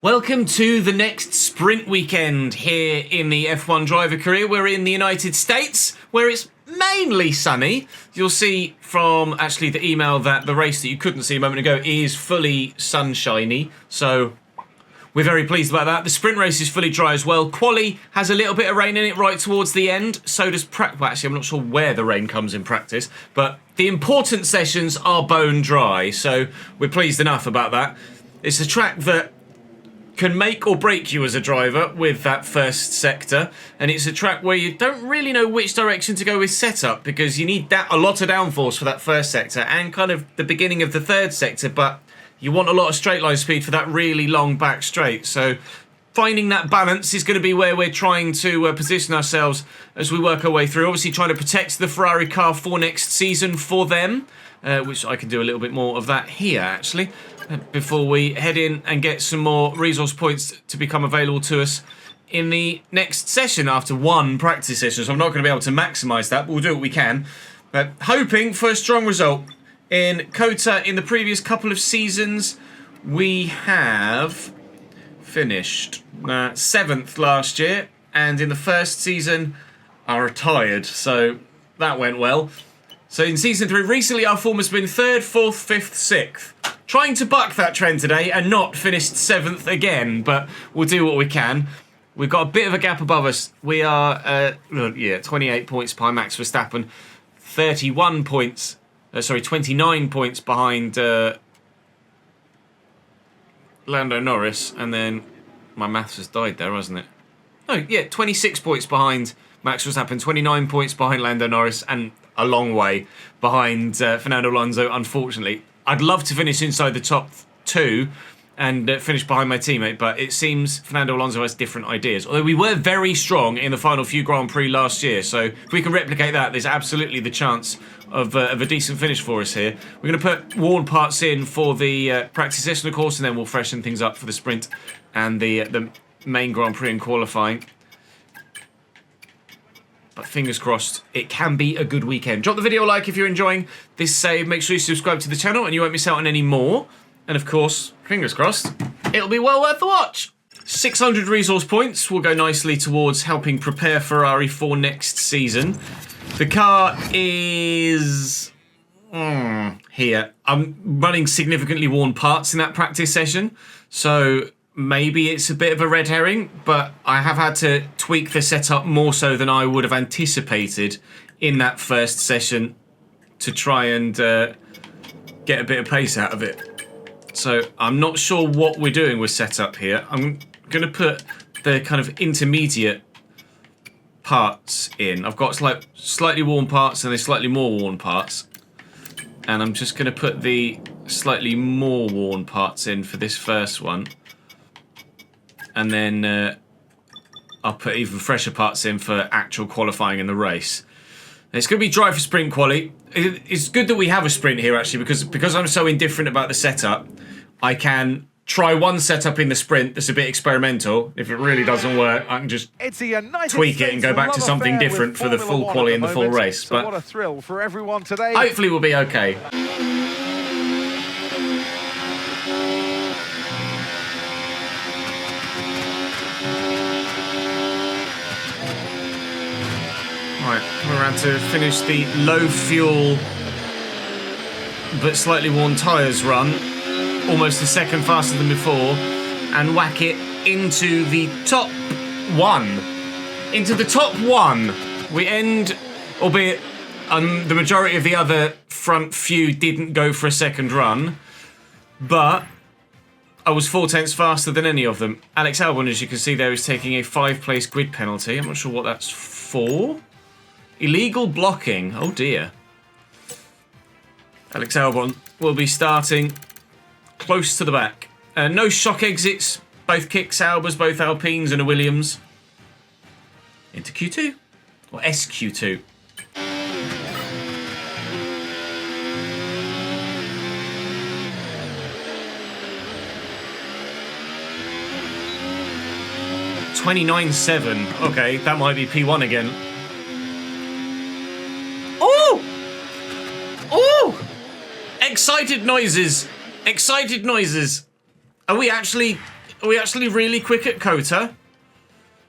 Welcome to the next sprint weekend here in the F1 driver career. We're in the United States, where it's mainly sunny. You'll see from actually the email that the race that you couldn't see a moment ago is fully sunshiny. So we're very pleased about that. The sprint race is fully dry as well. Quali has a little bit of rain in it right towards the end. So does practice. Well, actually, I'm not sure where the rain comes in practice, but the important sessions are bone dry. So we're pleased enough about that. It's a track that can make or break you as a driver with that first sector, and it's a track where you don't really know which direction to go with setup because you need a lot of downforce for that first sector and kind of the beginning of the third sector, but you want a lot of straight line speed for that really long back straight. So finding that balance is going to be where we're trying to position ourselves as we work our way through. Obviously trying to protect the Ferrari car for next season for them, which I can do a little bit more of that here actually, before we head in and get some more resource points to become available to us in the next session after one practice session. So I'm not going to be able to maximise that, but we'll do what we can. But hoping for a strong result. In COTA, in the previous couple of seasons, we have finished 7th last year, and in the first season, I retired, so that went well. So in Season 3, recently our form has been 3rd, 4th, 5th, 6th. Trying to buck that trend today and not finished 7th again, but we'll do what we can. We've got a bit of a gap above us. We are, 28 points behind Max Verstappen, 29 points behind Lando Norris, and then my maths has died there, hasn't it? No, yeah, 26 points behind Max Verstappen, 29 points behind Lando Norris, and a long way behind Fernando Alonso, unfortunately. I'd love to finish inside the top 2 and finish behind my teammate, but it seems Fernando Alonso has different ideas. Although we were very strong in the final few Grand Prix last year, so if we can replicate that, there's absolutely the chance of a decent finish for us here. We're going to put worn parts in for the practice session, of course, and then we'll freshen things up for the sprint and the main Grand Prix and qualifying. But fingers crossed, it can be a good weekend. Drop the video a like if you're enjoying this save. Make sure you subscribe to the channel and you won't miss out on any more. And of course, fingers crossed, it'll be well worth the watch. 600 resource points will go nicely towards helping prepare Ferrari for next season. The car is here. I'm running significantly worn parts in that practice session, so maybe it's a bit of a red herring, but I have had to tweak the setup more so than I would have anticipated in that first session to try and get a bit of pace out of it. So I'm not sure what we're doing with setup here. I'm going to put the kind of intermediate parts in. I've got slightly worn parts and there's slightly more worn parts. And I'm just going to put the slightly more worn parts in for this first one. And then I'll put even fresher parts in for actual qualifying in the race. It's going to be dry for sprint quali. It's good that we have a sprint here, actually, because I'm so indifferent about the setup. I can try one setup in the sprint that's a bit experimental. If it really doesn't work, I can just tweak it and go back to something different for the full quali and the full race. But what a thrill for everyone today. Hopefully we'll be okay. Right, we're around to finish the low fuel but slightly worn tyres run, almost a second faster than before, and whack it into the top 1. Into the top 1. We end, albeit the majority of the other front few didn't go for a second run, but I was 4 tenths faster than any of them. Alex Albon, as you can see there, is taking a 5-place grid penalty. I'm not sure what that's for. Illegal blocking. Oh dear. Alex Albon will be starting close to the back. No shock exits. Both kick Saubers, both Alpines and a Williams. Into Q2. Or SQ2. .29.7. Okay, that might be P1 again. Oh! Oh! Excited noises. Excited noises. Are we actually Are we actually really quick at Cota?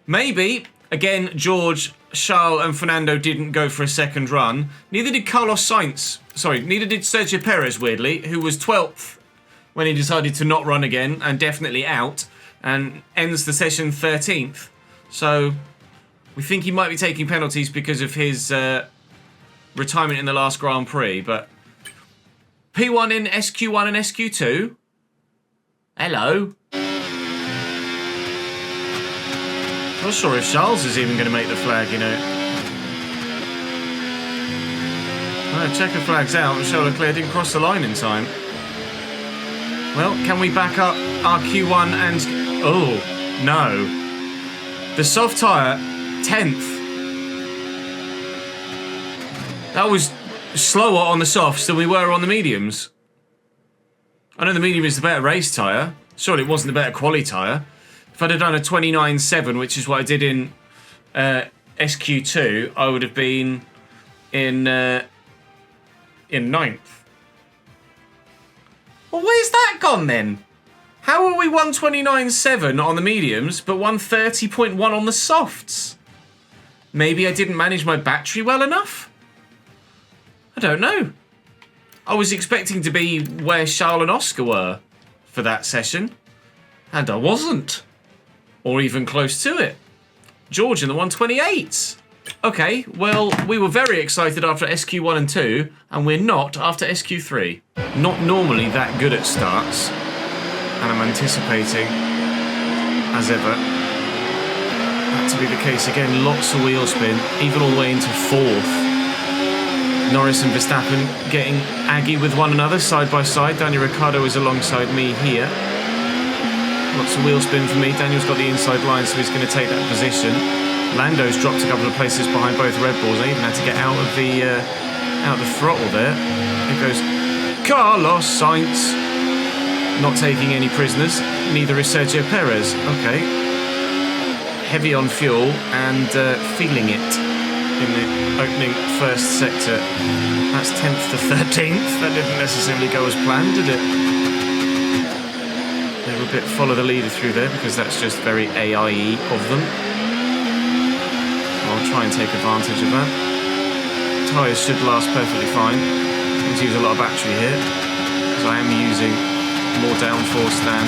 Maybe. Again, George, Charles and Fernando didn't go for a second run. Neither did Carlos Sainz. Sorry, neither did Sergio Perez, weirdly, who was 12th when he decided to not run again and definitely out, and ends the session 13th. So we think he might be taking penalties because of his retirement in the last Grand Prix, but P1 in SQ1 and SQ2. Hello. Not sure if Charles is even going to make the flag, you know. Well, checker flag's out and Charles Leclerc didn't cross the line in time. Well, can we back up our Q1 and... Oh, no. The soft tyre, 10th. That was slower on the softs than we were on the mediums. I know the medium is the better race tyre. Surely it wasn't the better quali tyre. If I'd have done a 29.7, which is what I did in SQ2, I would have been in 9th. Well, where's that gone then? How are we 129.7 on the mediums, but 130.1 on the softs? Maybe I didn't manage my battery well enough? I don't know. I was expecting to be where Charles and Oscar were for that session, and I wasn't. Or even close to it. George in the 128s. Okay, well, we were very excited after SQ1 and 2, and we're not after SQ3. Not normally that good at starts, and I'm anticipating, as ever, that to be the case again. Lots of wheel spin, even all the way into 4th. Norris and Verstappen getting aggy with one another, side by side. Daniel Ricciardo is alongside me here. Lots of wheel spin for me. Daniel's got the inside line, so he's going to take that position. Lando's dropped a couple of places behind both Red Bulls. I even had to get out of the throttle there. Here goes Carlos Sainz. Not taking any prisoners. Neither is Sergio Perez. Okay. Heavy on fuel and feeling it in the opening first sector. That's 10th to 13th. That didn't necessarily go as planned, did it? They were a bit follow the leader through there because that's just very AIE of them. I'll try and take advantage of that. Tyres should last perfectly fine. Need to use a lot of battery here because I am using more downforce than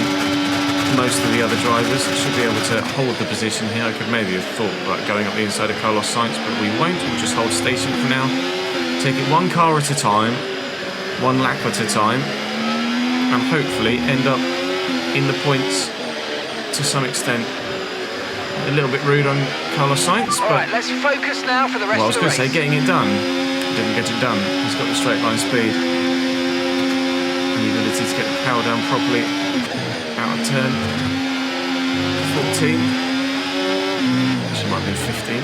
most of the other drivers. Should be able to hold the position here. I could maybe have thought about going up the inside of Carlos Sainz, but we won't. We'll just hold station for now. Take it one car at a time, one lap at a time, and hopefully end up in the points to some extent. A little bit rude on Carlos Sainz, but... Alright, let's focus now for the rest of the race. Well, I was going to say, getting it done. Didn't get it done. He's got the straight line speed. And the ability to get the power down properly. Out of turn. 14. Actually, might have been 15.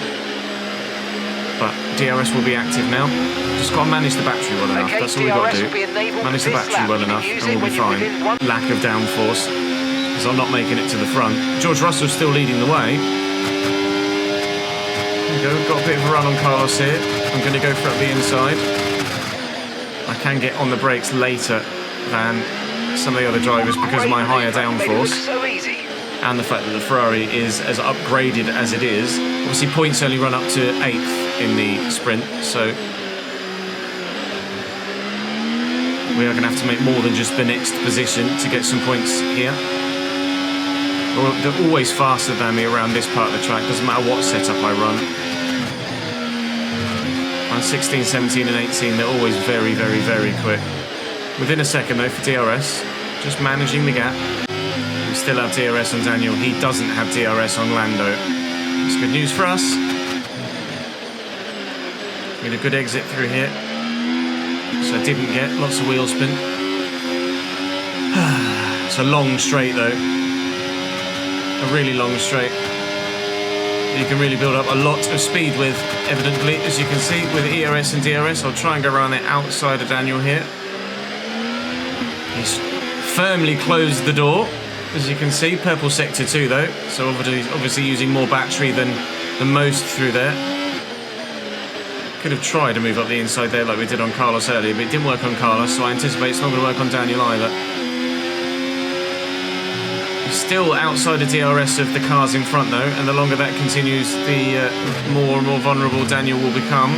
But DRS will be active now. Just got to manage the battery well enough. Okay, that's all we've got to do. Manage the battery well enough, and we'll be fine. Lack of downforce. I'm not making it to the front. George Russell's still leading the way. There we go, got a bit of a run on Carlos here. I'm going to go for up the inside. I can get on the brakes later than some of the other drivers because of my higher downforce. And the fact that the Ferrari is as upgraded as it is. Obviously points only run up to 8th in the sprint, so we are going to have to make more than just the next position to get some points here. They're always faster than me around this part of the track, doesn't matter what setup I run. On 16, 17 and 18, they're always very, very, very quick. Within a second though for DRS, just managing the gap. We still have DRS on Daniel, he doesn't have DRS on Lando. It's good news for us. Get a good exit through here. So I didn't get lots of wheel spin. It's a long straight though. A really long straight. You can really build up a lot of speed with, evidently, as you can see, with ERS and DRS. I'll try and go around the outside of Daniel here. He's firmly closed the door, as you can see. Purple sector 2 though, so obviously using more battery than most through there. Could have tried to move up the inside there like we did on Carlos earlier, but it didn't work on Carlos, so I anticipate it's not going to work on Daniel either. Still outside of DRS of the cars in front though, and the longer that continues, the more and more vulnerable Daniel will become.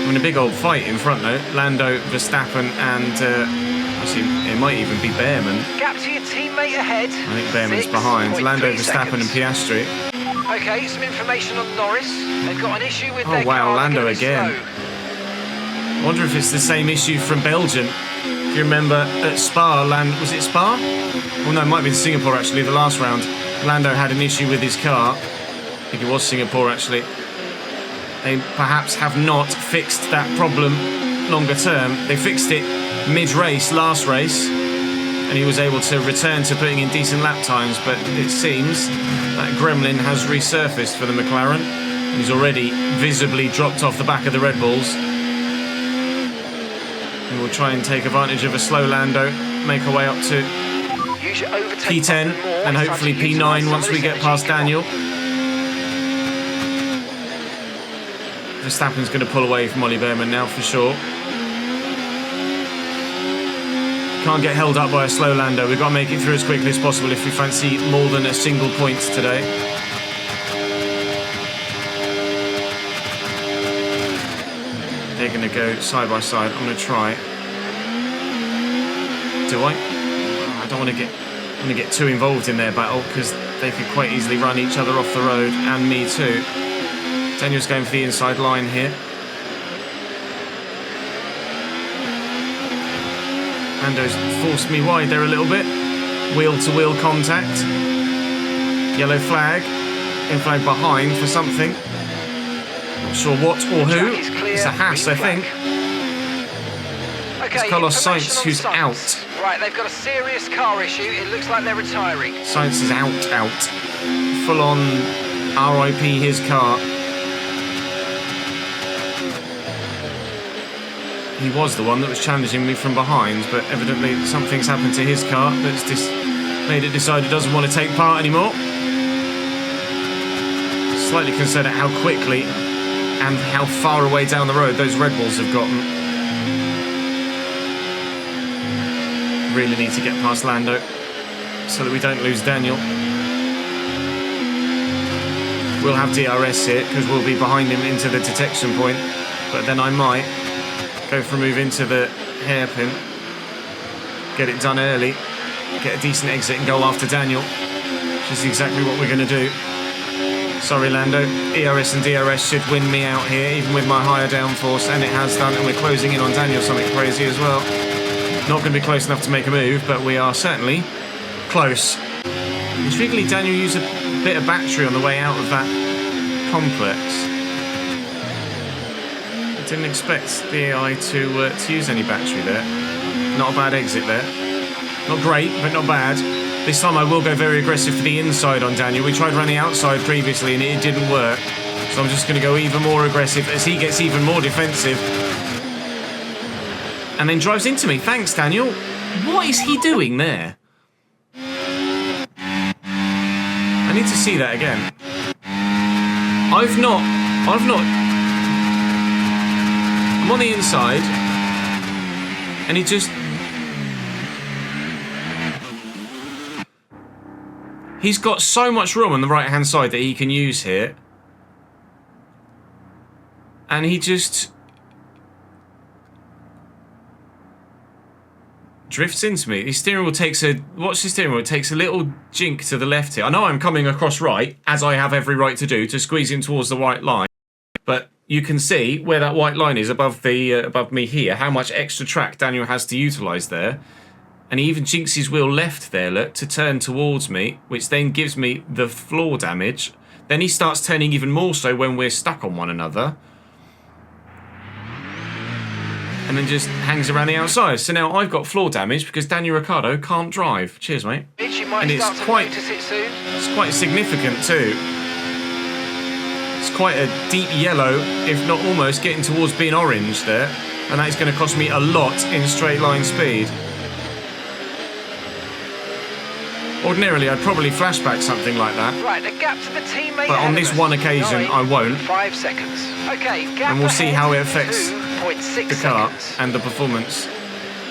We're in a big old fight in front though. Lando, Verstappen, and actually it might even be Behrman. Gap to your teammate ahead. I think Behrman's behind. Lando, Verstappen, and Piastri. Okay, some information on Norris. They've got an issue with their wow, car. Lando again. I wonder if it's the same issue from Belgium. If you remember at Spa, was it Spa? Well, no, it might be Singapore actually, the last round. Lando had an issue with his car. I think it was Singapore actually. They perhaps have not fixed that problem longer term. They fixed it mid-race, last race, and he was able to return to putting in decent lap times, but it seems that gremlin has resurfaced for the McLaren. He's already visibly dropped off the back of the Red Bulls. And we'll try and take advantage of a slow Lando, make our way up to P10 and hopefully P9 once we get past Daniel. Verstappen's going to pull away from Ollie Behrman now for sure. Can't get held up by a slow Lando. We've got to make it through as quickly as possible if we fancy more than a single point today. They're going to go side by side. I'm going to try. Do I? I don't want to get too involved in their battle because they could quite easily run each other off the road, and me too. Daniel's going for the inside line here. Lando's forced me wide there a little bit. Wheel-to-wheel contact. Yellow flag. In flag behind for something. Not sure what or who. It's a Haas, I think. Okay, it's Carlos Sainz who's out. Right, they've got a serious car issue. It looks like they're retiring. Sainz is out. Full on RIP his car. He was the one that was challenging me from behind, but evidently something's happened to his car that's just made it decide it doesn't want to take part anymore. Slightly concerned at how quickly and how far away down the road those Red Bulls have gotten. Really need to get past Lando so that we don't lose Daniel. We'll have DRS here because we'll be behind him into the detection point, but then I might go for a move into the hairpin, get it done early, get a decent exit and go after Daniel, which is exactly what we're going to do. Sorry Lando, ERS and DRS should win me out here, even with my higher downforce, and it has done, and we're closing in on Daniel something crazy as well. Not going to be close enough to make a move, but we are certainly close. Intriguingly, Daniel used a bit of battery on the way out of that complex. Didn't expect the AI to use any battery there. Not a bad exit there. Not great, but not bad. This time I will go very aggressive for the inside on Daniel. We tried running outside previously and it didn't work. So I'm just going to go even more aggressive as he gets even more defensive. And then drives into me. Thanks, Daniel. What is he doing there? I need to see that again. I've not... I'm on the inside, and he just... He's got so much room on the right-hand side that he can use here. And he just... drifts into me. His steering wheel takes a... Watch the steering wheel. It takes a little jink to the left here. I know I'm coming across right, as I have every right to do, to squeeze him towards the white line. But you can see where that white line is above the above me here, how much extra track Daniel has to utilise there. And he even jinks his wheel left there, look, to turn towards me, which then gives me the floor damage. Then he starts turning even more so when we're stuck on one another. And then just hangs around the outside. So now I've got floor damage because Daniel Ricciardo can't drive. Cheers, mate. And it's quite significant too. It's quite a deep yellow, if not almost getting towards being orange there. And that is going to cost me a lot in straight line speed. Ordinarily, I'd probably flashback something like that. Right, the gap to the teammate. But on this one occasion, I won't. 5 seconds. Okay, gap and we'll see how it affects 2.6 the car seconds. and the performance.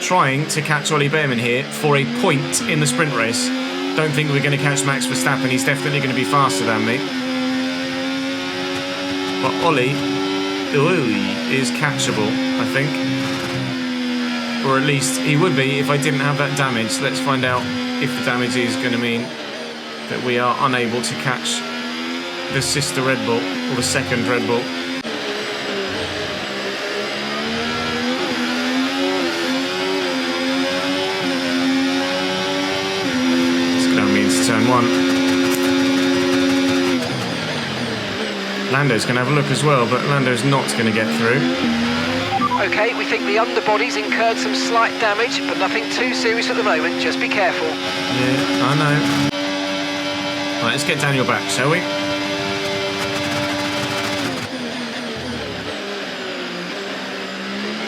trying to catch Ollie Behrman here for a point in the sprint race. Don't think we're going to catch Max Verstappen. He's definitely going to be faster than me. But Ollie is catchable, I think. Or at least he would be if I didn't have that damage. Let's find out if the damage is going to mean that we are unable to catch the sister Red Bull, or the second Red Bull. It's going to mean to turn 1. Lando's going to have a look as well, but Lando's not going to get through. Okay, we think the underbody's incurred some slight damage, but nothing too serious at the moment. Just be careful. Yeah, I know. Right, let's get Daniel back, shall we?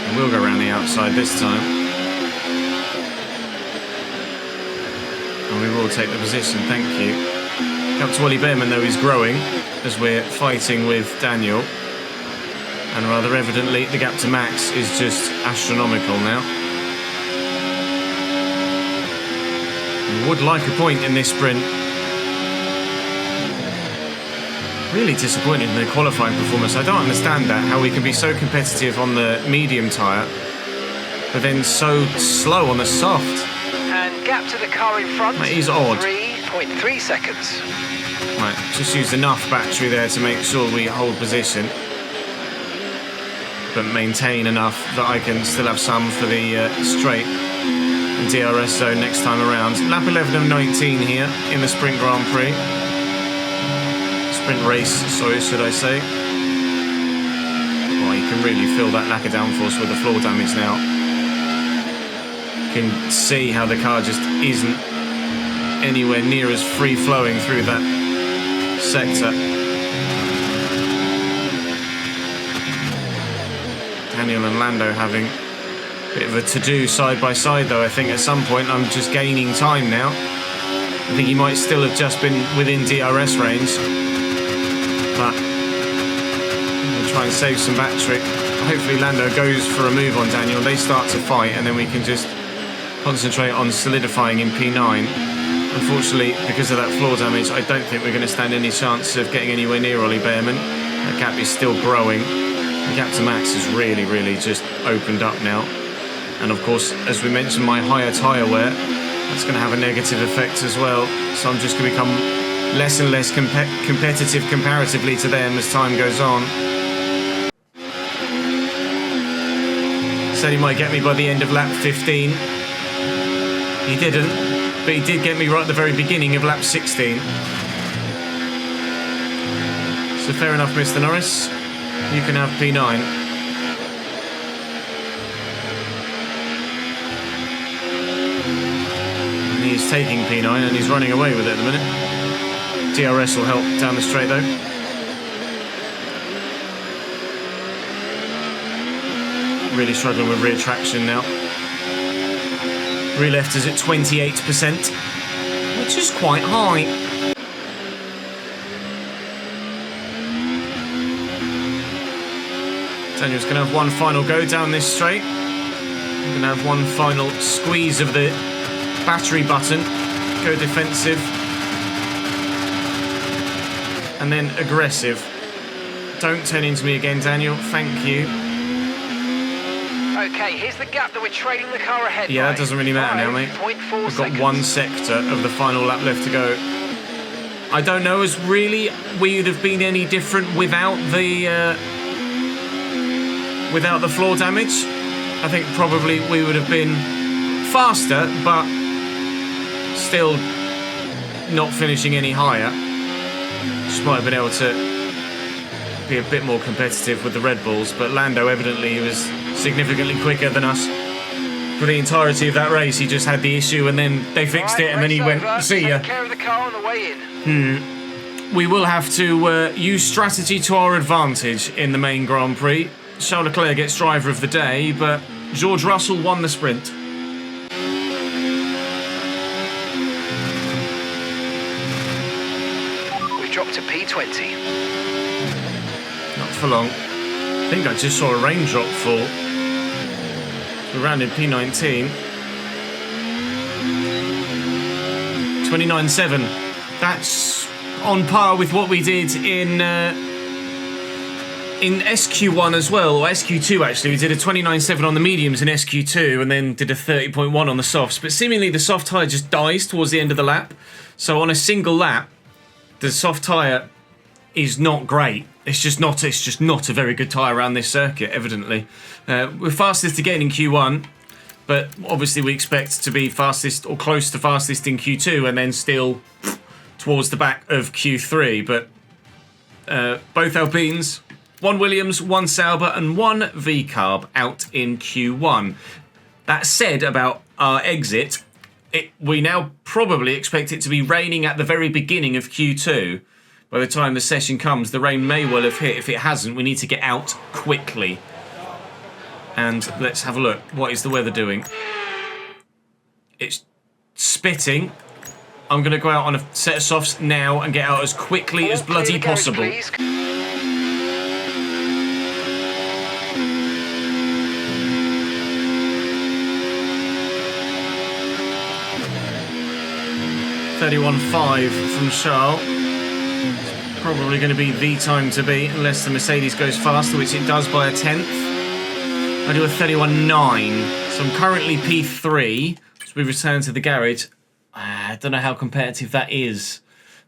And we'll go around the outside this time. And we will take the position, thank you. Up to Ollie Behrman, though, he's growing as we're fighting with Daniel. And rather evidently, the gap to Max is just astronomical now. Would like a point in this sprint. Really disappointed in the qualifying performance. I don't understand that, how we can be so competitive on the medium tyre, but then so slow on the soft. And gap to the car in front. That is odd. 3.3 seconds. Right, just used enough battery there to make sure we hold position, but maintain enough that I can still have some for the straight and DRS zone next time around. Lap 11 of 19 here in the Sprint Grand Prix. Sprint race, sorry, should I say. Well, you can really feel that lack of downforce with the floor damage now. You can see how the car just isn't anywhere near as free-flowing through that sector. Daniel and Lando having a bit of a to-do side by side, though. I think at some point I'm just gaining time now. I think he might still have just been within DRS range, but we'll try and save some battery. Hopefully Lando goes for a move on Daniel. They start to fight, and then we can just concentrate on solidifying in P9. Unfortunately, because of that floor damage, I don't think we're going to stand any chance of getting anywhere near Ollie Behrman. That gap is still growing. The gap to Max has really, really just opened up now. And of course, as we mentioned, my higher tyre wear, that's going to have a negative effect as well. So I'm just going to become less and less competitive comparatively to them as time goes on. Said he might get me by the end of lap 15. He didn't, but he did get me right at the very beginning of lap 16. So fair enough, Mr. Norris. You can have P9. And he's taking P9 and he's running away with it at the minute. DRS will help down the straight though. Really struggling with rear traction now. Rear left is at 28%, which is quite high. Daniel's going to have one final go down this straight. We're going to have one final squeeze of the battery button. Go defensive. And then aggressive. Don't turn into me again, Daniel. Thank you. Okay, here's the gap that we're trailing the car ahead. Yeah, that doesn't really matter now, mate. 5.4 We've got seconds. one sector of the final lap left to go. I don't know as really we would have been any different without the floor damage. I think probably we would have been faster, but still not finishing any higher. Just might have been able to be a bit more competitive with the Red Bulls, but Lando evidently was significantly quicker than us for the entirety of that race. He just had the issue and then they fixed it and then he went, see ya. Take care of the car on the way in. We will have to use strategy to our advantage in the main Grand Prix. Charles Leclerc gets driver of the day, but George Russell won the sprint. We've dropped to P20. Not for long. I think I just saw a raindrop fall. We're around in P19. 29.7. That's on par with what we did in SQ1 as well, or SQ2 actually. We did a 29.7 on the mediums in SQ2 and then did a 30.1 on the softs. But seemingly the soft tyre just dies towards the end of the lap. So on a single lap, the soft tyre is not great. It's just not a very good tyre around this circuit, evidently. We're fastest again in Q1, but obviously we expect to be fastest or close to fastest in Q2 and then still towards the back of Q3. But both Alpines, one Williams, one Sauber and one V-Carb out in Q1. That said about our exit, we now probably expect it to be raining at the very beginning of Q2. By the time the session comes, the rain may well have hit. If it hasn't, we need to get out quickly. And let's have a look. What is the weather doing? It's spitting. I'm going to go out on a set of softs now and get out as quickly as bloody possible. Please. 31.5 from Charles. Probably going to be the time to beat unless the Mercedes goes faster, which it does by a tenth. I do a 31.9, so I'm currently P3 as we return to the garage. I don't know how competitive that is,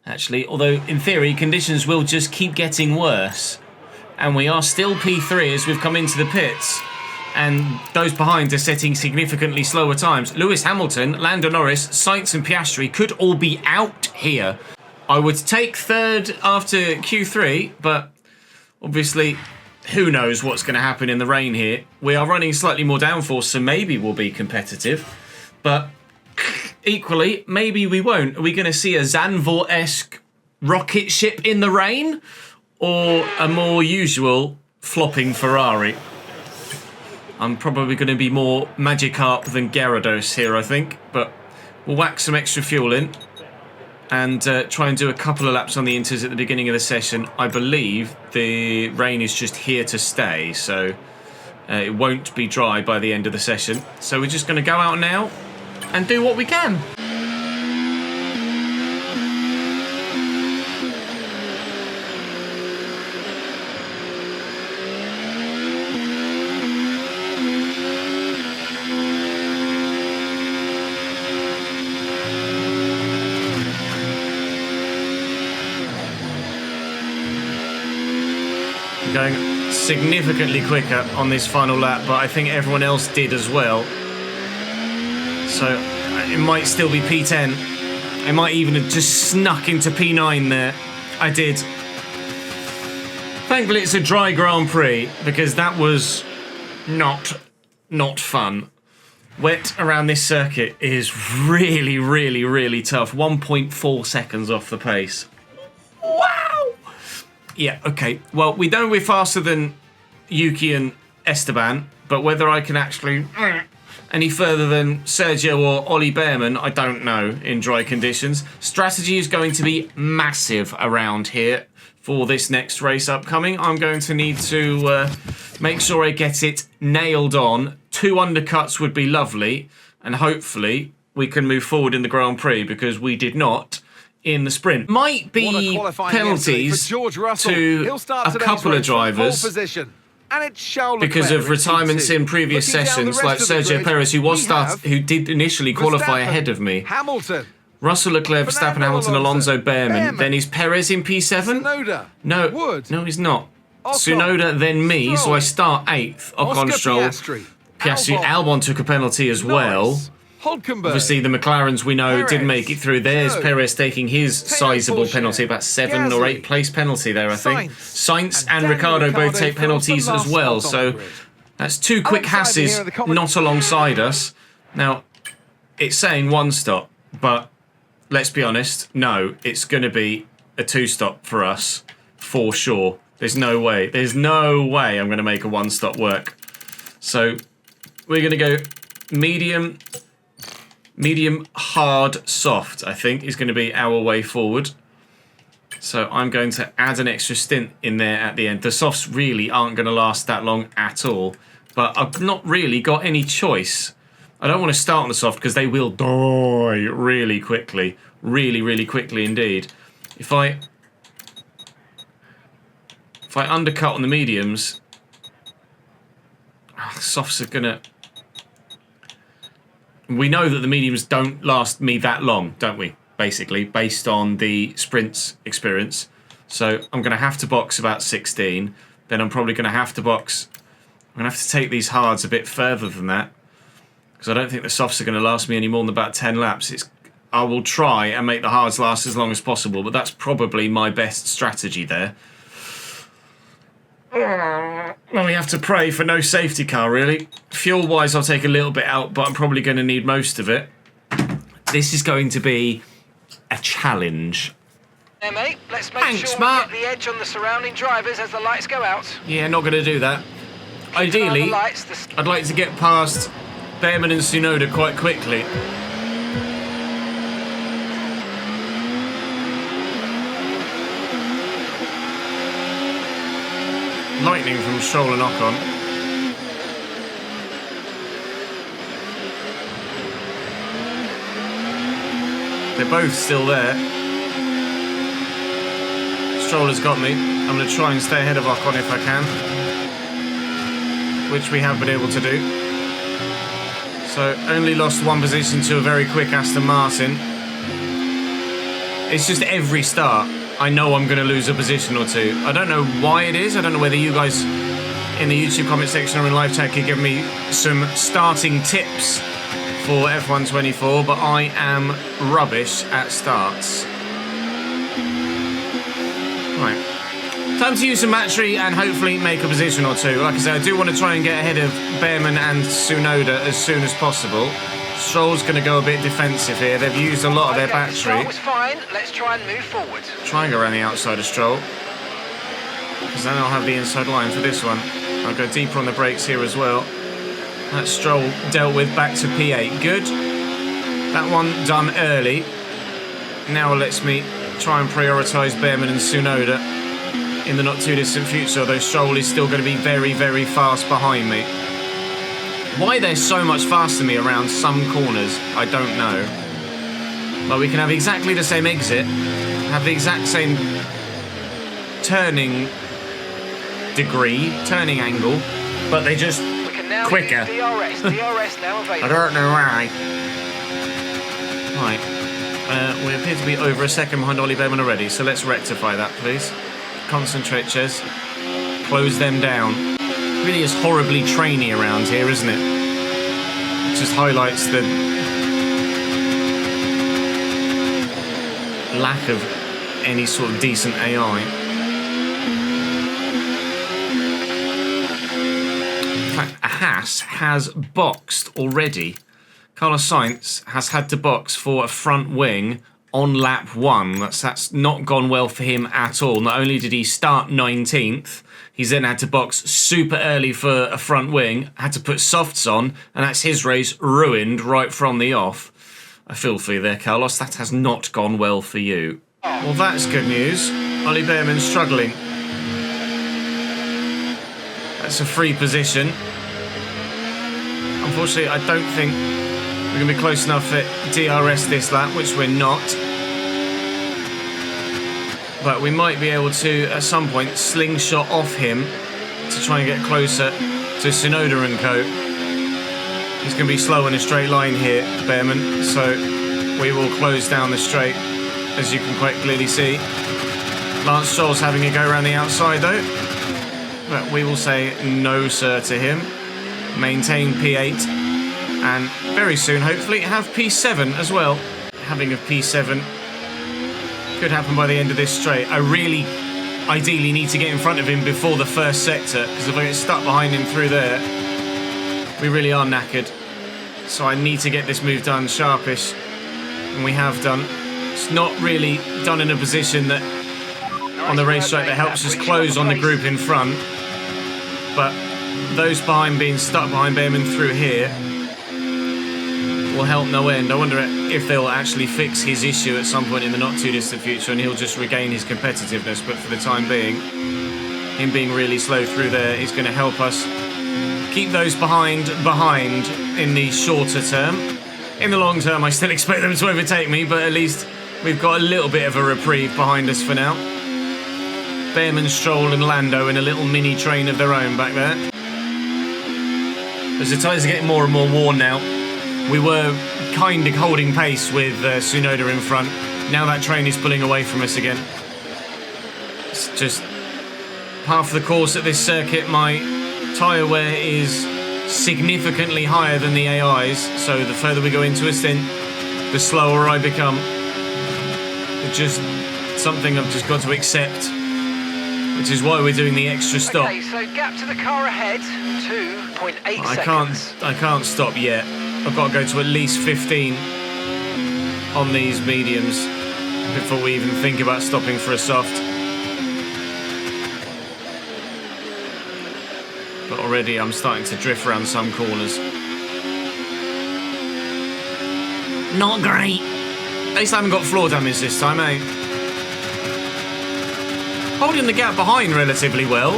actually, although in theory conditions will just keep getting worse. And we are still P3 as we've come into the pits. And those behind are setting significantly slower times. Lewis Hamilton, Lando Norris, Sainz and Piastri could all be out here. I would take third after Q3, but obviously who knows what's going to happen in the rain here. We are running slightly more downforce, so maybe we'll be competitive. But equally, maybe we won't. Are we going to see a Zandvoort-esque rocket ship in the rain? Or a more usual flopping Ferrari? I'm probably going to be more Magikarp than Gyarados here, I think. But we'll whack some extra fuel in and try and do a couple of laps on the inters at the beginning of the session. I believe the rain is just here to stay, so it won't be dry by the end of the session. So we're just going to go out now and do what we can. Going significantly quicker on this final lap, but I think everyone else did as well. So it might still be P10. I might even have just snuck into P9 there. I did. Thankfully it's a dry Grand Prix, because that was not fun. Wet around this circuit is really, really, really tough. 1.4 seconds off the pace. Yeah, okay. Well, we know we're faster than Yuki and Esteban, but whether I can actually any further than Sergio or Ollie Behrman, I don't know in dry conditions. Strategy is going to be massive around here for this next race upcoming. I'm going to need to make sure I get it nailed on. 2 undercuts would be lovely, and hopefully we can move forward in the Grand Prix, because we did not in the sprint. Might be penalties to a couple of drivers because of retirements in previous sessions, like Sergio Perez, who did initially qualify ahead of me. Russell, Leclerc, Verstappen, Hamilton, Alonso, Behrman. Then is Perez in P7? No, he's not. Tsunoda, then me, so I start 8th. Ocon, Stroll, Piastri. Albon took a penalty as well. Obviously, the McLarens we know didn't make it through. There's Perez taking his sizable penalty, about 7 or 8 place penalty there, I think. Sainz and Ricciardo both take penalties as well, so that's 2 quick Hasses not alongside us. Now, it's saying 1 stop, but let's be honest, no, it's going to be a 2 stop for us, for sure. There's no way I'm going to make a 1 stop work. So we're going to go medium, hard, soft, I think, is going to be our way forward. So I'm going to add an extra stint in there at the end. The softs really aren't going to last that long at all. But I've not really got any choice. I don't want to start on the soft because they will die really quickly. Really, really quickly indeed. If I undercut on the mediums, the softs are gonna... We know that the mediums don't last me that long, don't we? Basically, based on the sprints experience. So I'm going to have to box about 16. Then I'm probably going to have to box... I'm going to have to take these hards a bit further than that. Because I don't think the softs are going to last me any more than about 10 laps. I will try and make the hards last as long as possible, but that's probably my best strategy there. Well, we have to pray for no safety car, really. Fuel-wise, I'll take a little bit out, but I'm probably going to need most of it. This is going to be a challenge. There, mate. Let's make Thanks, sure Mark. we get the edge on the surrounding drivers as the lights go out. Yeah, not going to do that. Ideally, I'd like to get past Behrman and Tsunoda quite quickly. Lightning from Stroll and Ocon. They're both still there. Stroll has got me. I'm going to try and stay ahead of Ocon if I can, which we have been able to do. So only lost one position to a very quick Aston Martin. It's just every start I know I'm going to lose a position or two. I don't know why it is. I don't know whether you guys in the YouTube comment section or in live chat could give me some starting tips for F124, but I am rubbish at starts. Right. Time to use some battery and hopefully make a position or two. Like I said, I do want to try and get ahead of Behrman and Tsunoda as soon as possible. Stroll's going to go a bit defensive here. They've used a lot of their battery. Start was fine. Let's try and move forward. Try and go around the outside of Stroll, because then I'll have the inside line for this one. I'll go deeper on the brakes here as well. That Stroll dealt with, back to P8. Good. That one done early. Now it lets me try and prioritise Behrman and Tsunoda in the not too distant future, although Stroll is still going to be very, very fast behind me. Why they're so much faster than me around some corners, I don't know. But we can have exactly the same exit, have the exact same turning degree, turning angle, but they just quicker. DRS now available. I don't know why. Right. We appear to be over a second behind Ollie Behrman already, so let's rectify that, please. Concentrate, Ches. Close them down. It really is horribly trainy around here, isn't it? It just highlights the lack of any sort of decent AI. In fact, a Haas has boxed already. Carlos Sainz has had to box for a front wing on lap 1. That's not gone well for him at all. Not only did he start 19th, he's then had to box super early for a front wing, had to put softs on, and that's his race ruined right from the off. I feel for you there, Carlos. That has not gone well for you. Well, that's good news. Ollie Behrman's struggling. That's a free position. Unfortunately, I don't think we're going to be close enough at DRS this lap, which we're not. But we might be able to, at some point, slingshot off him to try and get closer to Tsunoda and co. He's going to be slow in a straight line here, Behrman, so we will close down the straight, as you can quite clearly see. Lance Stroll's having a go around the outside, though. But we will say no, sir, to him. Maintain P8. And very soon, hopefully, have P7 as well. Having a P7 could happen by the end of this straight. I really, ideally, need to get in front of him before the first sector, because if I get stuck behind him through there, we really are knackered. So I need to get this move done sharpish, and we have done. It's not really done in a position that, on the racetrack, that helps us close on the group in front. But those behind being stuck behind Behrman through here will help no end. I wonder if they'll actually fix his issue at some point in the not too distant future and he'll just regain his competitiveness, but for the time being, him being really slow through there is going to help us keep those behind in the shorter term. In the long term, I still expect them to overtake me, but at least we've got a little bit of a reprieve behind us for now. Behrman, Stroll and Lando in a little mini train of their own back there. As the tyres are getting more and more worn now, we were kind of holding pace with Tsunoda in front. Now that train is pulling away from us again. It's just half the course at this circuit. My tyre wear is significantly higher than the AI's, so the further we go into a stint, the slower I become. It's just something I've just got to accept, which is why we're doing the extra stop. Okay, so gap to the car ahead, 2.8 seconds. I can't stop yet. I've got to go to at least 15 on these mediums before we even think about stopping for a soft. But already I'm starting to drift around some corners. Not great. At least I haven't got floor damage this time, eh? Holding the gap behind relatively well.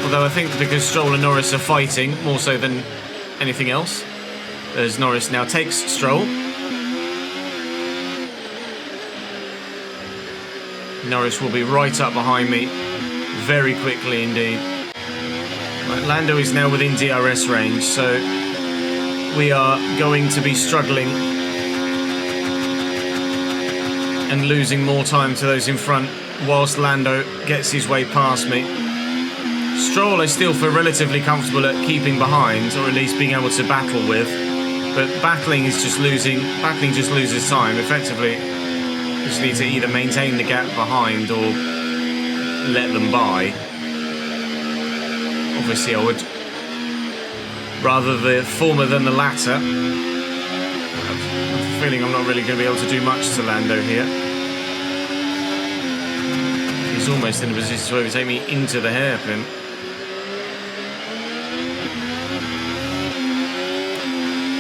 Although I think because Stroll and Norris are fighting more so than anything else. As Norris now takes Stroll. Norris will be right up behind me very quickly indeed. Right, Lando is now within DRS range, so we are going to be struggling and losing more time to those in front whilst Lando gets his way past me. Stroll I still feel relatively comfortable at keeping behind, or at least being able to battle with, but battling just loses time. Effectively, you just need to either maintain the gap behind or let them by. Obviously I would rather the former than the latter. I have a feeling I'm not really going to be able to do much to Lando here. He's almost in a position to overtake me into the hairpin.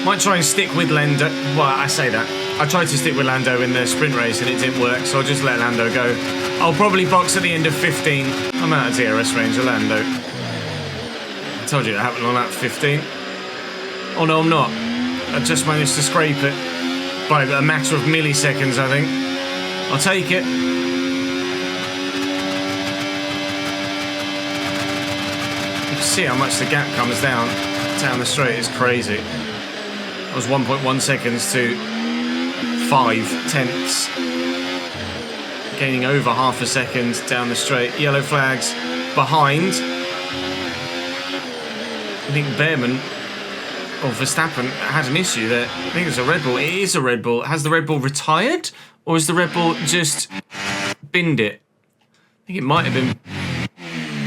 Might try and stick with Lando. Well, I say that. I tried to stick with Lando in the sprint race and it didn't work, so I'll just let Lando go. I'll probably box at the end of 15. I'm out of DRS range of Lando. I told you that happened on lap 15. Oh no, I'm not. I just managed to scrape it by a matter of milliseconds, I think. I'll take it. You can see how much the gap comes down the straight. It's crazy. It was 1.1 seconds to 5 tenths. Gaining over half a second down the straight. Yellow flags behind. I think Behrman or Verstappen had an issue there. I think it's a Red Bull. It is a Red Bull. Has the Red Bull retired? Or has the Red Bull just binned it? I think it might have been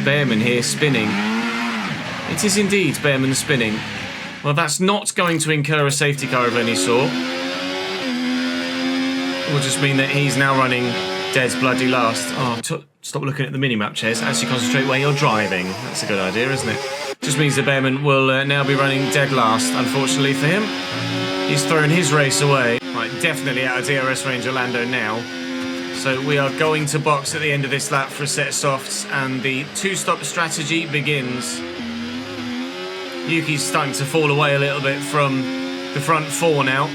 Behrman here spinning. It is indeed Behrman spinning. Well, that's not going to incur a safety car of any sort. It will just mean that he's now running dead bloody last. Oh, stop looking at the minimap, Ches. Actually concentrate where you're driving. That's a good idea, isn't it? Just means that Behrman will now be running dead last, unfortunately for him. He's thrown his race away. Right, definitely out of DRS range of Lando now. So we are going to box at the end of this lap for a set of softs, and the two-stop strategy begins. Yuki's starting to fall away a little bit from the front four now.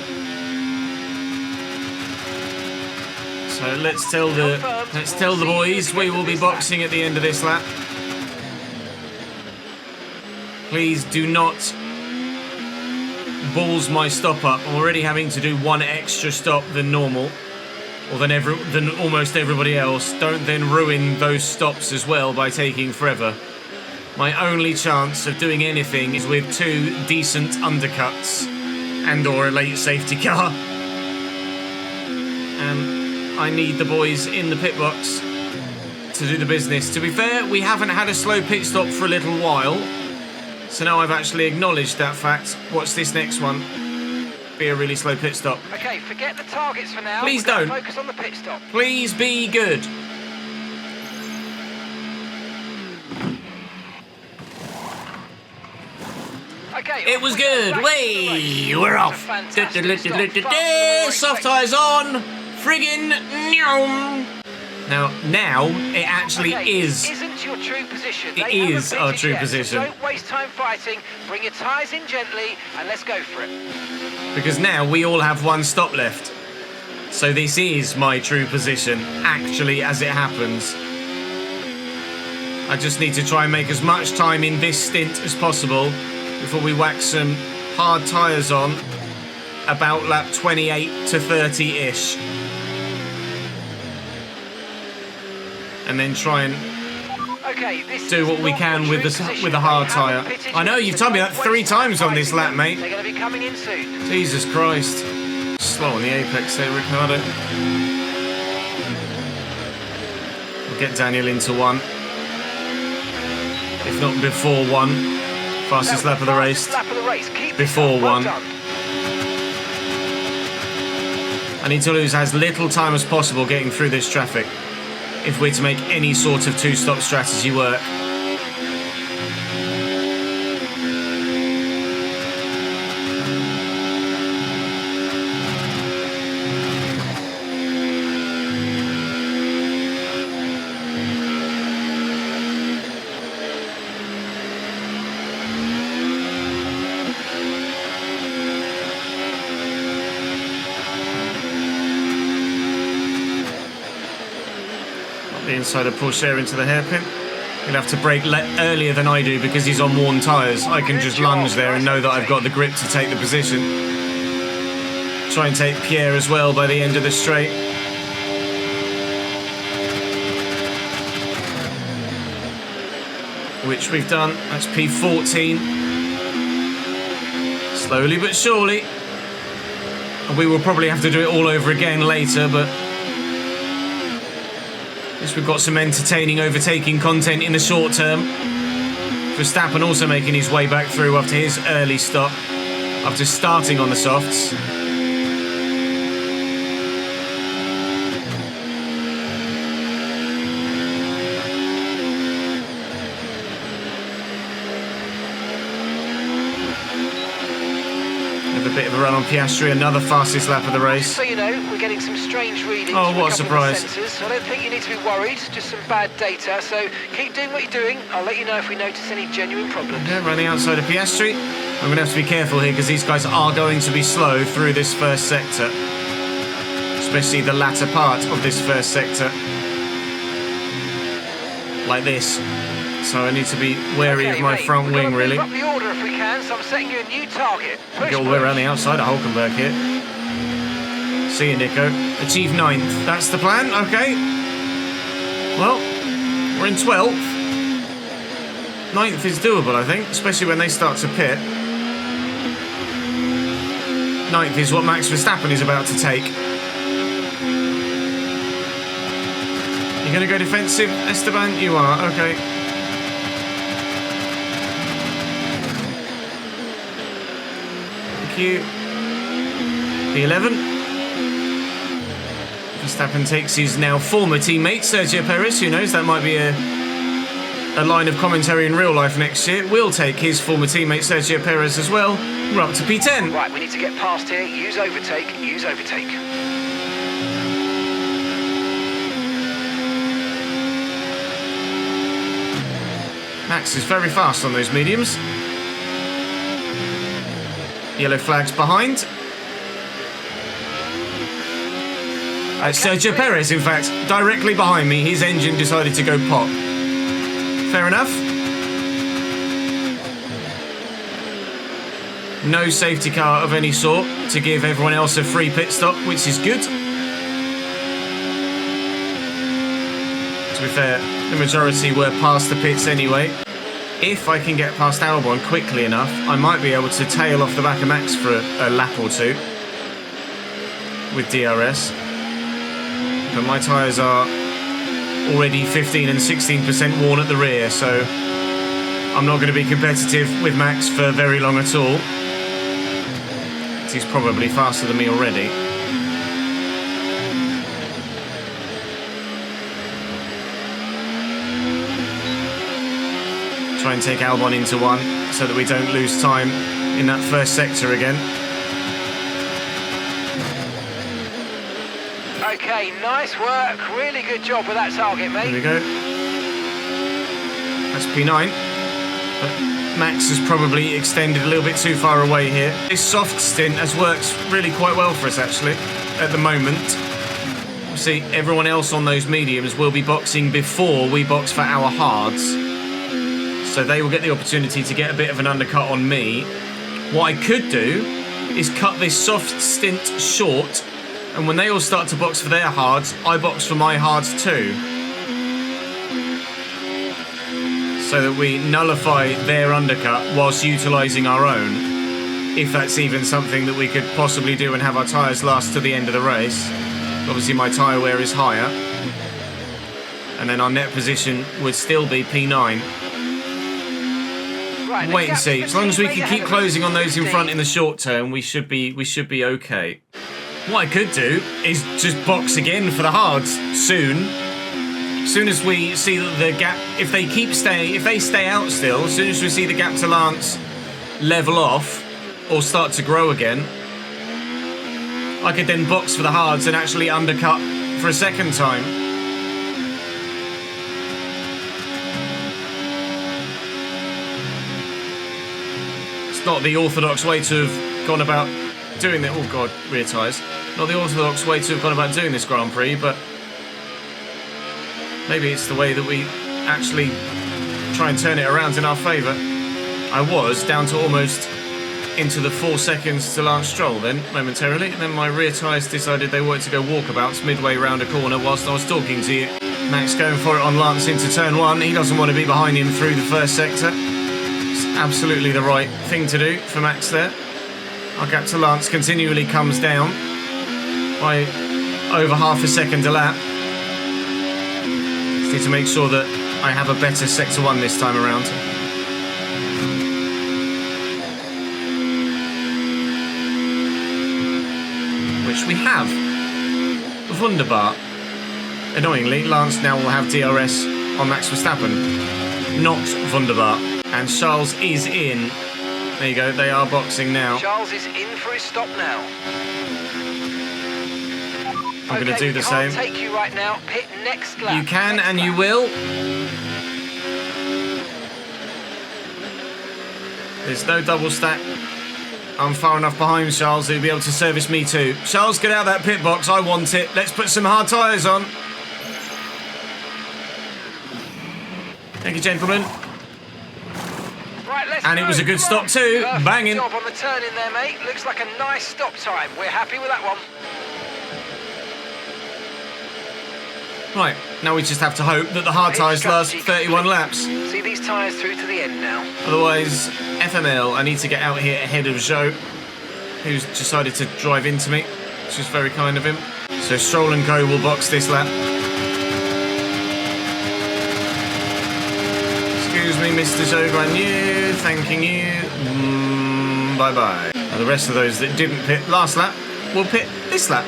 So let's tell the boys we will be boxing at the end of this lap. Please do not balls my stop up. I'm already having to do one extra stop than normal, or than almost everybody else. Don't then ruin those stops as well by taking forever. My only chance of doing anything is with two decent undercuts and or a late safety car. And I need the boys in the pit box to do the business. To be fair, we haven't had a slow pit stop for a little while. So now I've actually acknowledged that fact. Watch this next one be a really slow pit stop. Okay, forget the targets for now. Please don't. Focus on the pit stop. Please be good. Okay, It was good. Way, we're off. Soft tyres on. Friggin' Now it actually is. Isn't your true position. It They is haven't our pitted true yet, so position. don't waste time fighting. Bring your tyres in gently and let's go for it. Because now we all have one stop left. So this is my true position, actually, as it happens. I just need to try and make as much time in this stint as possible before we whack some hard tyres on about lap 28 to 30-ish. And then try and do what we can with the hard tyre. I know, you've told me that 3 times on this lap, mate. They're going to be coming in soon. Jesus Christ. Slow on the apex there, Ricardo. We'll get Daniel into 1. If not before 1. Fastest lap of the race. Before 1. I need to lose as little time as possible getting through this traffic if we're to make any sort of 2-stop strategy work. The inside of Porsche into the hairpin. He'll have to brake earlier than I do because he's on worn tyres. I can just lunge there and know that I've got the grip to take the position. Try and take Pierre as well by the end of the straight. Which we've done. That's P14. Slowly but surely. And we will probably have to do it all over again later, but we've got some entertaining overtaking content in the short term. Verstappen also making his way back through after his early stop, after starting on the softs. Have a bit of a run on Piastri, another fastest lap of the race. So you know, we're getting some strange readings. Oh, what a surprise. So I don't think you need to be worried, just some bad data. So keep doing what you're doing. I'll let you know if we notice any genuine problems. Yeah, running outside of Piastri. I'm going to have to be careful here because these guys are going to be slow through this first sector. Especially the latter part of this first sector. Like this. So I need to be wary of my front wing, really. Up the order if we can, so I'm setting you a new target. Get all the way around the outside of Hulkenberg here. See you, Nico. Achieve 9th. That's the plan? Okay. Well, we're in 12th. 9th is doable, I think, especially when they start to pit. 9th is what Max Verstappen is about to take. You're going to go defensive, Esteban? You are, okay. Thank you. P11. Verstappen takes his now former teammate, Sergio Perez. Who knows, that might be a line of commentary in real life next year. We'll take his former teammate, Sergio Perez, as well. We're up to P10. Right, we need to get past here. Use overtake, use overtake. Max is very fast on those mediums. Yellow flags behind. Sergio Perez, in fact, directly behind me. His engine decided to go pop. Fair enough. No safety car of any sort to give everyone else a free pit stop, which is good. To be fair, the majority were past the pits anyway. If I can get past Albon quickly enough, I might be able to tail off the back of Max for a lap or two with DRS. But my tyres are already 15 and 16% worn at the rear, so I'm not going to be competitive with Max for very long at all. He's probably faster than me already. Try and take Albon into one so that we don't lose time in that first sector again. Okay, nice work. Really good job with that target, mate. There we go. That's P9. But Max has probably extended a little bit too far away here. This soft stint has worked really quite well for us, actually, at the moment. See, everyone else on those mediums will be boxing before we box for our hards. So they will get the opportunity to get a bit of an undercut on me. What I could do is cut this soft stint short, and when they all start to box for their hards, I box for my hards too. So that we nullify their undercut whilst utilising our own. If that's even something that we could possibly do and have our tyres last to the end of the race. Obviously my tyre wear is higher. And then our net position would still be P9. Right, Wait and see. As long as we can keep closing on those in front in the short term, we should be okay. What I could do is just box again for the hards soon. As soon as we see the gap, if they stay out still, as soon as we see the gap to Lance level off or start to grow again, I could then box for the hards and actually undercut for a second time. It's not the orthodox way to have gone about doing that. Oh God, rear tyres. Not the orthodox way to have gone about doing this Grand Prix, but maybe it's the way that we actually try and turn it around in our favour. I was down to almost into the 4 seconds to Lance Stroll then, momentarily, and then my rear tyres decided they wanted to go walkabouts midway round a corner whilst I was talking to you. Max going for it on Lance into turn 1. He doesn't want to be behind him through the first sector. It's absolutely the right thing to do for Max there. Our gap to Lance continually comes down by over half a second a lap. Just need to make sure that I have a better sector 1 this time around. Which we have. Wunderbar. Annoyingly, Lance now will have DRS on Max Verstappen. Not wunderbar. And Charles is in. There you go, they are boxing now. Charles is in for his stop now. I'm going to do the same. I can't take you right now. Pit next lap. You can and you will. There's no double stack. I'm far enough behind Charles to be able to service me too. Charles, get out of that pit box. I want it. Let's put some hard tyres on. Thank you, gentlemen. Right, let's And it was a good stop too. Perfect Banging. job on the turn in there, mate. Looks like a nice stop time. We're happy with that one. Right, now we just have to hope that the hard tyres last 31 laps. See these tyres through to the end now. Otherwise, FML, I need to get out here ahead of Joe, who's decided to drive into me, which is very kind of him. So Stroll and Co will box this lap. Excuse me, Mr. Joe Granu, thanking you. Bye-bye. Now the rest of those that didn't pit last lap will pit this lap.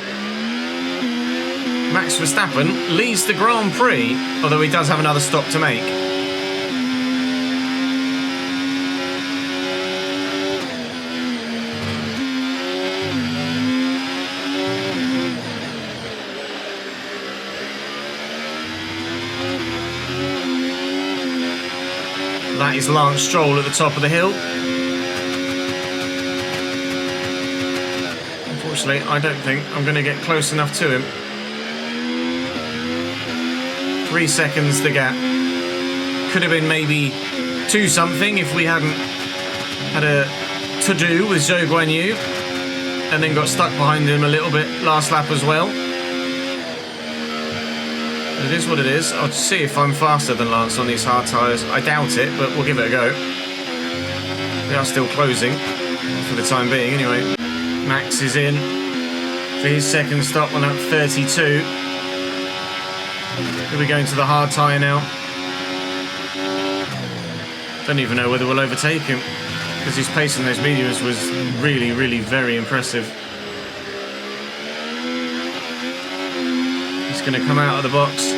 Max Verstappen leads the Grand Prix, although he does have another stop to make. That is Lance Stroll at the top of the hill. Unfortunately, I don't think I'm going to get close enough to him. 3 seconds the gap. Could have been maybe 2 something if we hadn't had a to-do with Zhou Guanyu and then got stuck behind him a little bit last lap as well. It is what it is. I'll see if I'm faster than Lance on these hard tyres. I doubt it, but we'll give it a go. We are still closing for the time being anyway. Max is in for his second stop on lap 32. He'll be going to the hard tyre now. Don't even know whether we'll overtake him because his pace in those mediums was really, really very impressive. He's going to come out of the box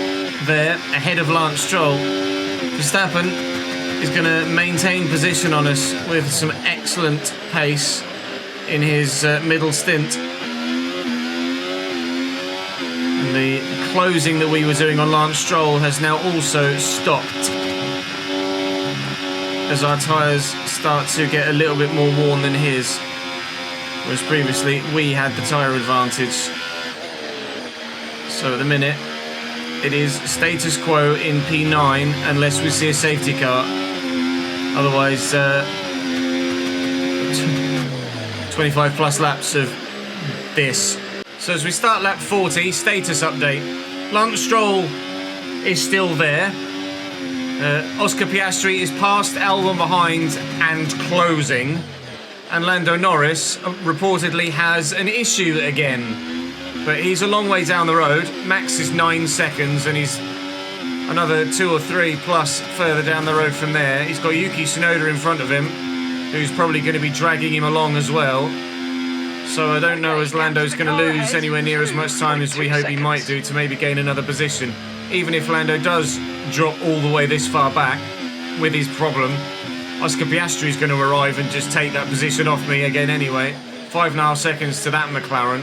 there ahead of Lance Stroll. Verstappen is going to maintain position on us with some excellent pace in his middle stint. And the closing that we were doing on Lance Stroll has now also stopped, as our tyres start to get a little bit more worn than his, whereas previously we had the tyre advantage. So at the minute it is status quo in P9 unless we see a safety car. Otherwise 25 plus laps of this. So as we start lap 40, status update. Lance Stroll is still there. Oscar Piastri is past, Albon behind and closing. And Lando Norris reportedly has an issue again. But he's a long way down the road. Max is 9 seconds and he's another 2 or 3 plus further down the road from there. He's got Yuki Tsunoda in front of him, who's probably going to be dragging him along as well. So I don't know as Lando's going to lose anywhere near as much time as we hope he might do to maybe gain another position. Even if Lando does drop all the way this far back with his problem, Oscar Piastri is going to arrive and just take that position off me again anyway. 5.5 seconds to that McLaren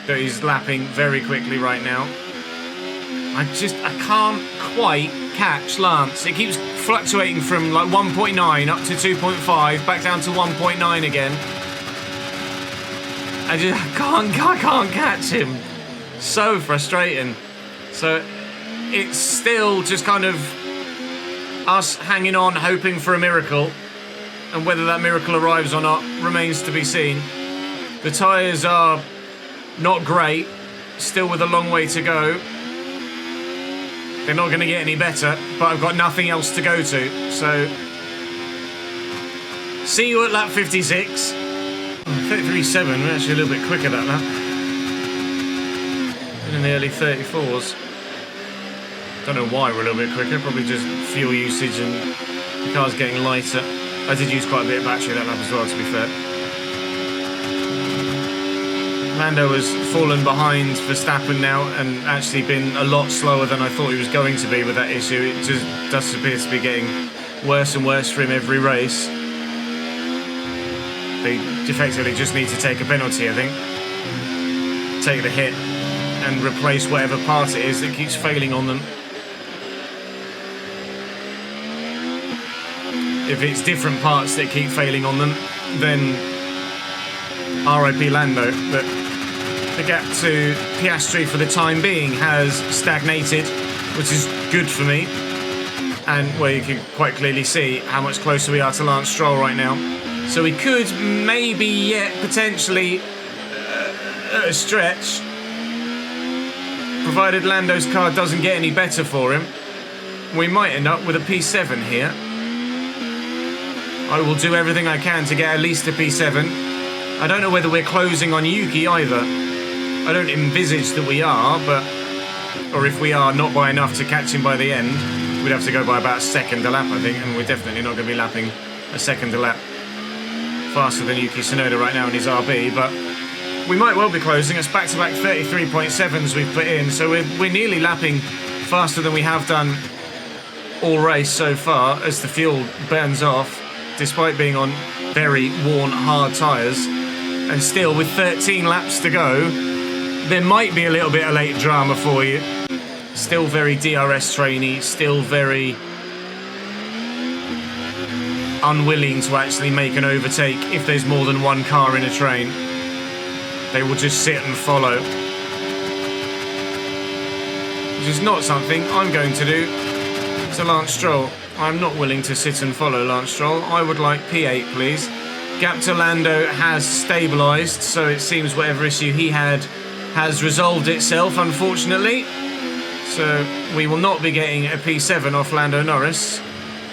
that is lapping very quickly right now. I can't quite catch Lance. It keeps fluctuating from like 1.9 up to 2.5, back down to 1.9 again. I can't catch him. So frustrating. So it's still just kind of us hanging on, hoping for a miracle. And whether that miracle arrives or not remains to be seen. The tyres are not great, still with a long way to go. They're not going to get any better, but I've got nothing else to go to. So see you at lap 56. 33.7, we're actually a little bit quicker that lap. In the early 34s. Don't know why we're a little bit quicker, probably just fuel usage and the car's getting lighter. I did use quite a bit of battery that lap as well, to be fair. Lando has fallen behind Verstappen now and actually been a lot slower than I thought he was going to be with that issue. It just does appear to be getting worse and worse for him every race. They effectively just need to take a penalty, I think. Take the hit and replace whatever part it is that keeps failing on them. If it's different parts that keep failing on them, then RIP Lando. But the gap to Piastri for the time being has stagnated, which is good for me. And well, you can quite clearly see how much closer we are to Lance Stroll right now. So we could maybe yet potentially at a stretch, provided Lando's car doesn't get any better for him, we might end up with a P7 here. I will do everything I can to get at least a P7. I don't know whether we're closing on Yuki either. I don't envisage that we are, but or if we are, not by enough to catch him by the end. We'd have to go by about a second a lap, I think, and we're definitely not going to be lapping a second a lap faster than Yuki Tsunoda right now in his RB, but we might well be closing. It's back-to-back 33.7s we've put in, so we're nearly lapping faster than we have done all race so far as the fuel burns off, despite being on very worn, hard tyres. And still, with 13 laps to go, there might be a little bit of late drama for you. Still very DRS trainee, still very unwilling to actually make an overtake if there's more than one car in a train. They will just sit and follow, which is not something I'm going to do to Lance Stroll. I'm not willing to sit and follow Lance Stroll. I would like P8, please. Gap to Lando has stabilised, so it seems whatever issue he had has resolved itself, unfortunately. So we will not be getting a P7 off Lando Norris,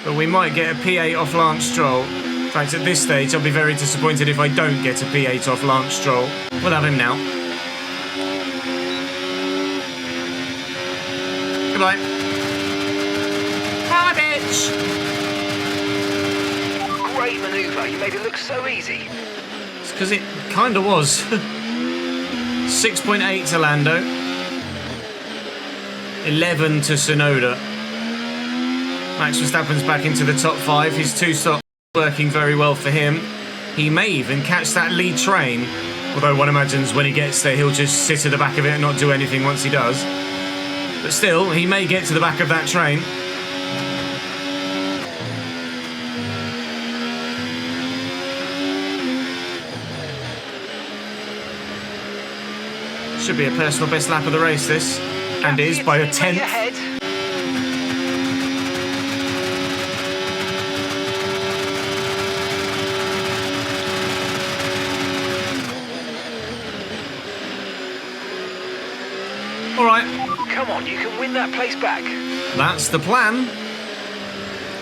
but we might get a P8 off Lance Stroll. In fact, at this stage, I'll be very disappointed if I don't get a P8 off Lance Stroll. We'll have him now. Goodbye. Bye, bitch! Great manoeuvre. You made it look so easy. It's because it kind of was. 6.8 to Lando. 11 to Tsunoda. Max Verstappen's back into the top 5. His 2-stop working very well for him. He may even catch that lead train Although one imagines when he gets there, he'll just sit at the back of it and not do anything once he does. But still, he may get to the back of that train. Should be a personal best lap of the race, this. And is by a tenth. All right. Come on, you can win that place back. That's the plan.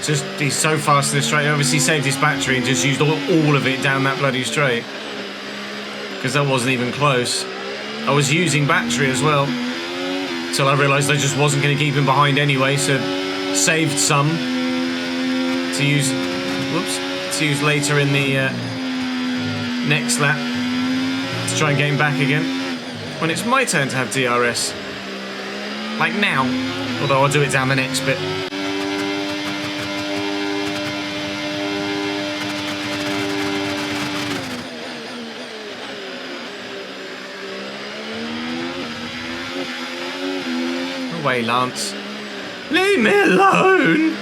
Just, he's so fast in the straight. Obviously saved his battery and just used all of it down that bloody straight. Because that wasn't even close. I was using battery as well. Till I realised I just wasn't going to keep him behind anyway, so saved some to use. Whoops, to use later in the next lap to try and get him back again when it's my turn to have DRS. Like now, although I'll do it down the next bit. Away, Lance. Leave me alone!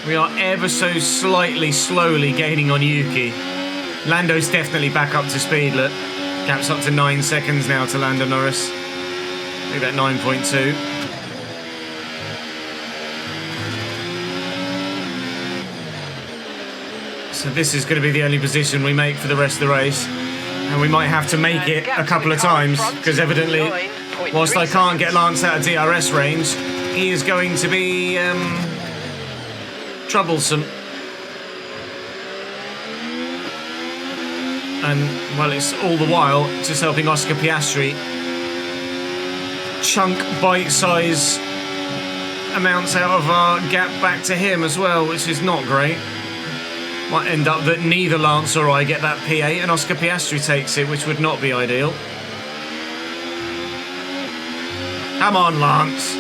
We are ever so slightly slowly gaining on Yuki. Lando's definitely back up to speed, look. Gap's up to 9 seconds now to Lando Norris. Look at that 9.2. So this is going to be the only position we make for the rest of the race. And we might have to make it a couple of times, because evidently, whilst I can't get Lance out of DRS range, he is going to be troublesome. And, well, it's all the while just helping Oscar Piastri chunk bite-size amounts out of our gap back to him as well, which is not great. Might end up that neither Lance or I get that P8 and Oscar Piastri takes it, which would not be ideal. Come on, Lance.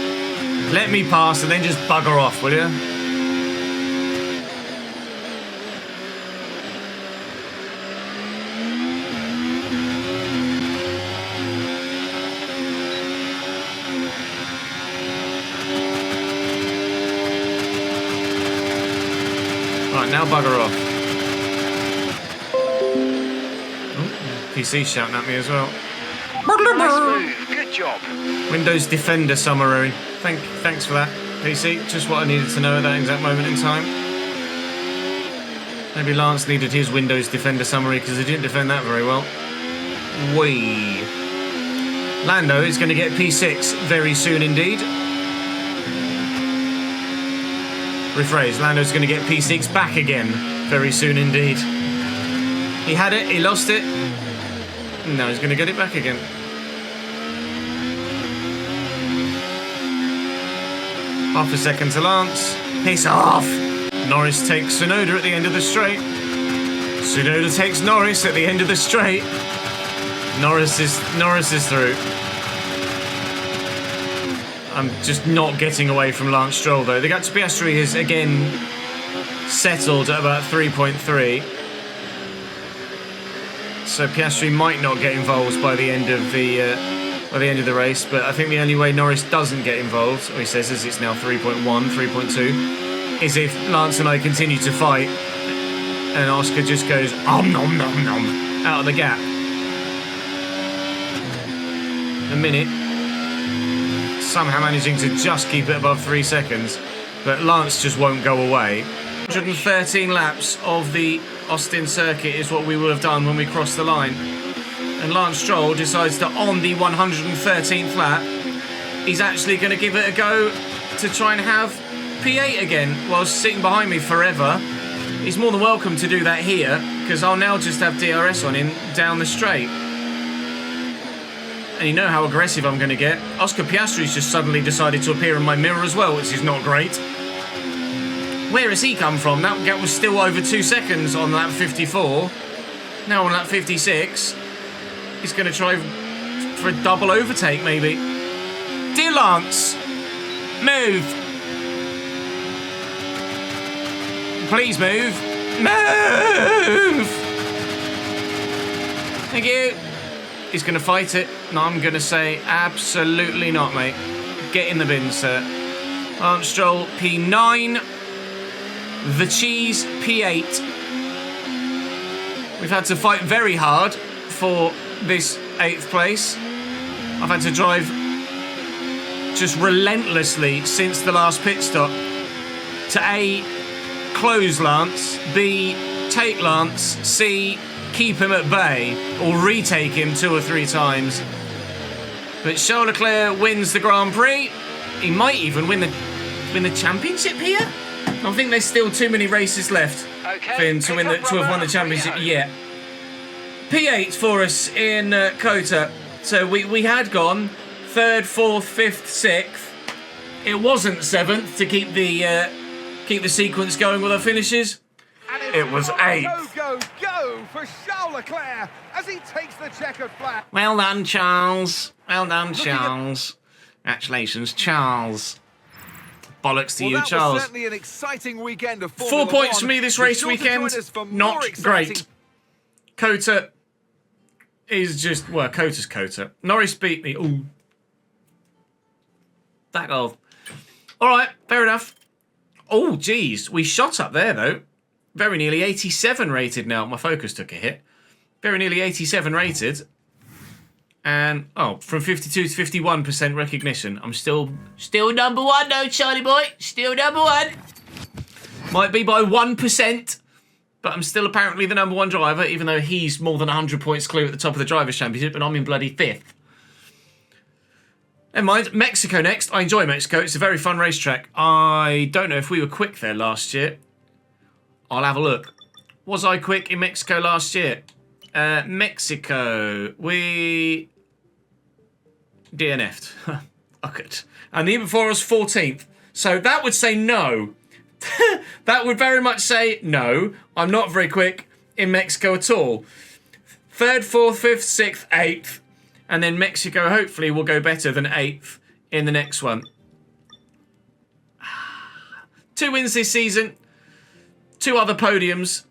Let me pass and then just bugger off, will you? Right, now bugger off. Oh, PC shouting at me as well. Nice move, good job. Windows Defender summary. Thanks for that, PC. Just what I needed to know at that exact moment in time. Maybe Lance needed his Windows Defender summary because he didn't defend that very well. Whee! Lando is going to get P6 very soon indeed. Rephrase, Lando's going to get P6 back again very soon indeed. He had it, he lost it. Now he's going to get it back again. Half a second to Lance. Piss off! Norris takes Tsunoda at the end of the straight. Tsunoda takes Norris at the end of the straight. Norris is through. I'm just not getting away from Lance Stroll though. The gap to Piastri is again settled at about 3.3. So Piastri might not get involved by the end of the race, but I think the only way Norris doesn't get involved, or he says as it's now 3.1, 3.2, is if Lance and I continue to fight and Oscar just goes nom nom nom out of the gap. A minute. Somehow managing to just keep it above 3 seconds, but Lance just won't go away. 113 laps of the Austin circuit is what we will have done when we cross the line. And Lance Stroll decides to, on the 113th lap, he's actually going to give it a go to try and have P8 again whilst sitting behind me forever. He's more than welcome to do that here, because I'll now just have DRS on him down the straight. And you know how aggressive I'm going to get. Oscar Piastri's just suddenly decided to appear in my mirror as well, which is not great. Where has he come from? That gap was still over 2 seconds on lap 54. Now on lap 56, he's going to try for a double overtake, maybe. Dear Lance, move. Please move. Move! Thank you. He's going to fight it. No, I'm going to say absolutely not, mate. Get in the bin, sir. Lance Stroll, P9. The Cheese, P8. We've had to fight very hard for this 8th place. I've had to drive just relentlessly since the last pit stop to A, close Lance, B, take Lance, C, keep him at bay, or retake him 2 or 3 times. But Charles Leclerc wins the Grand Prix. He might even win the championship here. I think there's still too many races left for him to have won the championship yet. P8 for us in Cota. So we had gone 3rd, 4th, 5th, 6th. It wasn't 7th to keep the sequence going with our finishes. It was 8th. Go for Charles Leclerc as he takes the checkered flag. Well done, Charles. Well done, Charles. Congratulations, Charles. Bollocks to you, that Charles. Was certainly an exciting weekend of 4 points for me this race weekend. Not great. Cota is just, well, Cota's Cota. Norris beat me. Ooh. Back off. All right, fair enough. Oh, geez. We shot up there, though. Very nearly 87 rated now. My focus took a hit. Very nearly 87 rated. And, oh, from 52 to 51% recognition. I'm still number 1, though, Charlie boy. Still number 1. Might be by 1%. But I'm still apparently the number 1 driver, even though he's more than 100 points clear at the top of the Drivers' Championship, and I'm in bloody 5th. Never mind. Mexico next. I enjoy Mexico. It's a very fun racetrack. I don't know if we were quick there last year. I'll have a look. Was I quick in Mexico last year? Mexico. We DNF'd. Okay. And the year before was 14th. So that would say no. That would very much say no. I'm not very quick in Mexico at all. 3rd, 4th, 5th, 6th, 8th. And then Mexico hopefully will go better than 8th in the next one. 2 wins this season. 2 other podiums.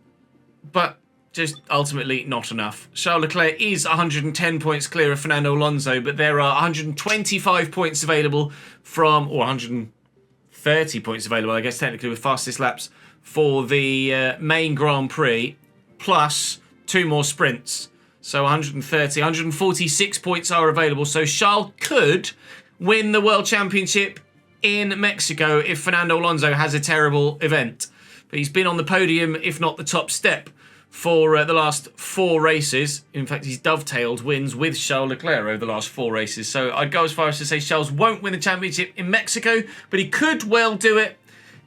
But just ultimately not enough. Charles Leclerc is 110 points clear of Fernando Alonso, but there are 125 points available from, or 130 points available, I guess, technically, with fastest laps for the main Grand Prix, plus 2 more sprints. So 130, 146 points are available. So Charles could win the World Championship in Mexico if Fernando Alonso has a terrible event. But he's been on the podium, if not the top step, for the last 4 races. In fact, he's dovetailed wins with Charles Leclerc over the last 4 races. So I'd go as far as to say Charles won't win the championship in Mexico, but he could well do it.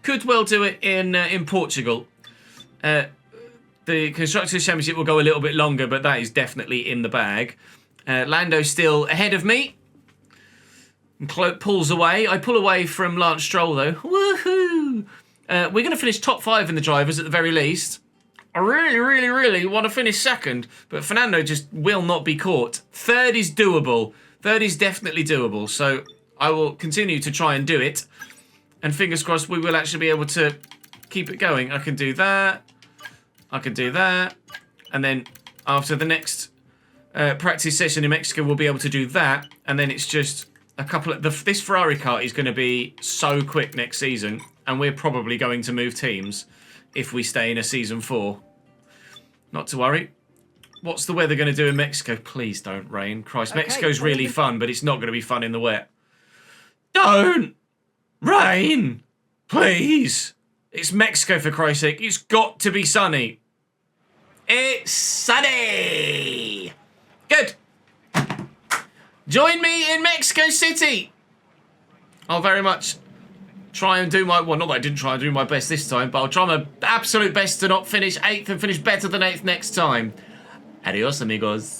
Could well do it in Portugal. The Constructors' Championship will go a little bit longer, but that is definitely in the bag. Lando's still ahead of me. And pulls away. I pull away from Lance Stroll, though. Woohoo! We're going to finish top 5 in the drivers at the very least. I really, really, really want to finish 2nd, but Fernando just will not be caught. 3rd is doable. 3rd is definitely doable, so I will continue to try and do it. And fingers crossed we will actually be able to keep it going. I can do that. I can do that. And then after the next practice session in Mexico, we'll be able to do that. And then it's just a couple of... This Ferrari car is going to be so quick next season. And we're probably going to move teams if we stay in a season 4. Not to worry. What's the weather going to do in Mexico? Please don't rain. Christ, okay, Mexico's really fun, but it's not going to be fun in the wet. Don't rain! Please! It's Mexico, for Christ's sake. It's got to be sunny. It's sunny! Good. Join me in Mexico City. I'll very much try and do my... Well, not that I didn't try and do my best this time, but I'll try my absolute best to not finish 8th and finish better than 8th next time. Adios, amigos.